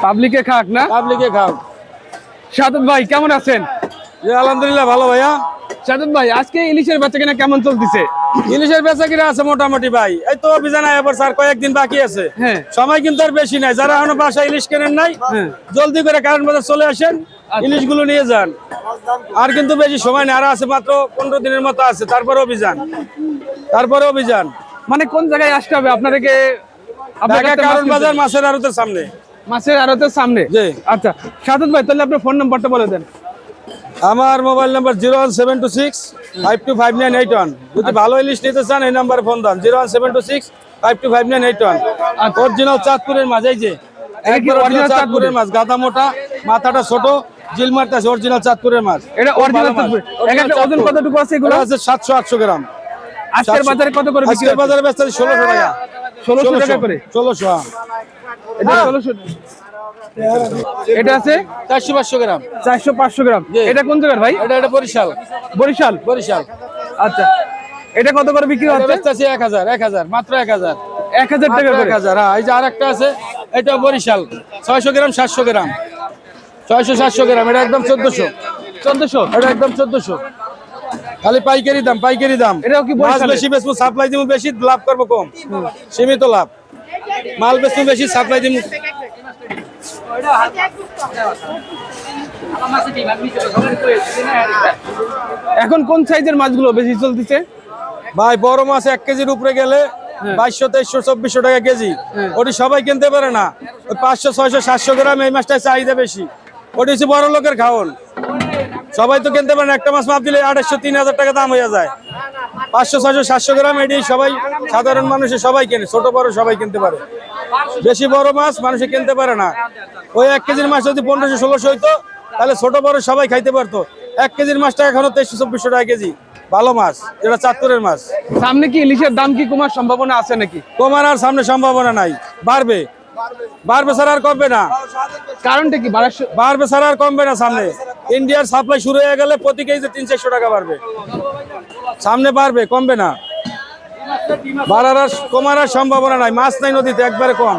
পাবলিকে খাক না, পাবলিকে খাও। সাদত ভাই কেমন আছেন? আলহামদুলিল্লাহ ভালো ভাইয়া। সাদত ভাই আজকে ইলিশের বেচাকেনা কেমন চলতেছে? ইলিশের বেচা কিনা আছে মোটামুটি ভাই, এই তো অভিযান এবার স্যার কয়েকদিন বাকি আছে। হ্যাঁ। সময় কিন্তু আর বেশি নাই, যারা এখনো বাসায় ইলিশ কেনেন নাই জলদি করে কারণ বাজার চলে আসেন, ইলিশ গুলো নিয়ে যান। আর কিন্তু বেশি সময় নেই, আর আছে মাত্র 15 দিনের মতো আছে, তারপরে অভিযান। মানে কোন জায়গায় আসতে হবে আপনাদেরকে? কারণ বাজার মাছের আড়তের সামনে। মাছের আড়তের সামনে? জি। আচ্ছা সাদত ভাই তাহলে আপনার ফোন নাম্বারটা বলে দেন। আমার মোবাইল নাম্বার 01726525981। যদি ভালো ইলিশ নিতে চান এই নাম্বারে ফোন দেন, 01726525981। অরিজিনাল চাঁদপুরের মাছ, এই যে অরিজিনাল চাঁদপুরের মাছ, গাদা মোটা, মাথাটা ছোট, জিল মারতে আছে, অরিজিনাল চাঁদপুরের মাছ। এটা অরিজিনাল চাঁদপুর। এখানে ওজন কতটুকু আছে এগুলো? আছে 700-800 গ্রাম। আজকের বাজারে কত করে বিক্রি? আজকের বাজারে বেচতে 1600 টাকা। 1600 টাকা করে? 1600। এটা 1600। এটা আছে 400-500 গ্রাম। 400-500 গ্রাম। এটা কোন জায়গার ভাই? এটা বরিশাল। বরিশাল। আচ্ছা এটা কত করে বিক্রি হচ্ছে? বেচতেছি 1000 মাত্র 1000 টাকা করে। 1000। হ্যাঁ, এই যে আরেকটা আছে, এটা বরিশাল 600 গ্রাম 700 গ্রাম। 600-700 গ্রাম, এটা একদম 1400। এটা একদম 1400। খালি পাইকারি দাম। এটাও কি মাছ বরিশালের? বেশি বেচবো, সাপ্লাই দিব বেশি, লাভ করবো কম, সীমিত লাভ। মাল বেচবো বেশি, সাপ্লাই দিব। এখন কোন সাইজের মাছগুলো বেশি চলতেছে ভাই? বড় মাছ 1 কেজির উপরে গেলে 2200-2300-2400 টাকা কেজি। ওটি সবাই কিনতে পারে না। 500-600-700 গ্রাম এই মাছটার চাহিদা বেশি। ওটি হচ্ছে বড় লোকের খাওন, সবাই তো কিনতে পারে না। একটা মাছ মাপ দিলে 2800-3000 টাকা দাম হয়ে যায়। 500-600-700 গ্রাম এটি সবাই, সাধারণ মানুষে সবাই কেনে, ছোট বড় সবাই কিনতে পারে। বেশি বড় মাছ মানুষে কিনতে পারে না। ওই 1 কেজির মাছ যদি 1500-1600 হইতো তাহলে ছোট বড় সবাই খাইতে পারতো। 1 কেজির মাছটা এখনো 2300-2400 টাকা কেজি, ভালো মাছ, যেটা চাঁদপুরের মাছ। সামনে কি ইলিশের দাম কি কমার সম্ভাবনা আছে নাকি? কমার আর সামনে সম্ভাবনা নাই, বাড়বে ছাড়া আর কমবে না। কারণটা কি? বাড়বে ছাড়া আর কমবে না। সামনে ইন্ডিয়ার সাপ্লাই শুরু হয়ে গেলে প্রতি কেজিতে 300-400 টাকা বাড়বে। সামনে বাড়বে, কমবে না। কমার আর সম্ভাবনা নাই, মাছ নাই নদীতে, একবারে কম।